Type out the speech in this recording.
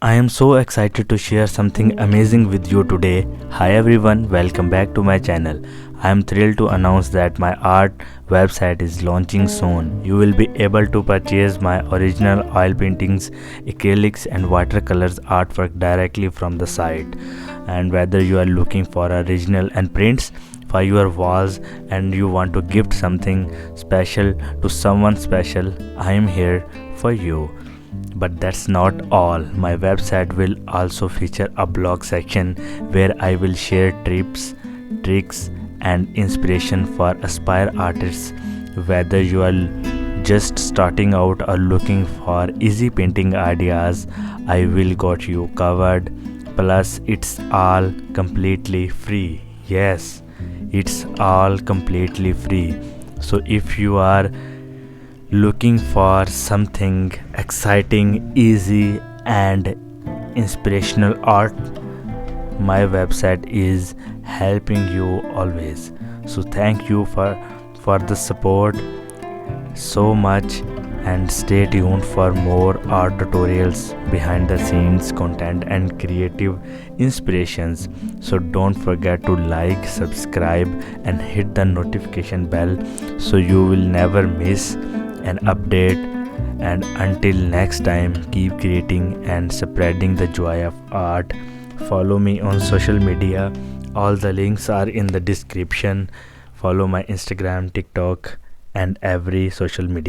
I am so excited to share something amazing with you today. Hi everyone, welcome back to my channel. I am thrilled to announce that my art website is launching soon. You will be able to purchase my original oil paintings, acrylics and watercolors artwork directly from the site. And whether you are looking for original and prints for your walls and you want to gift something special to someone special, I am here for you. But that's not all. My website will also feature a blog section where I will share tips, tricks, and inspiration for aspire artists. Whether you are just starting out or looking for easy painting ideas, I will got you covered. Plus, it's all completely free. Yes, it's all completely free. So if you are looking for something exciting, easy, and inspirational art, my website is helping you always. So thank you for the support so much, and stay tuned for more art tutorials, behind the scenes content, and creative inspirations. So don't forget to like, subscribe, and hit the notification bell so you will never miss an update. And until next time, keep creating and spreading the joy of art. Follow me on social media, all the links are in the description. Follow my Instagram, TikTok, and every social media.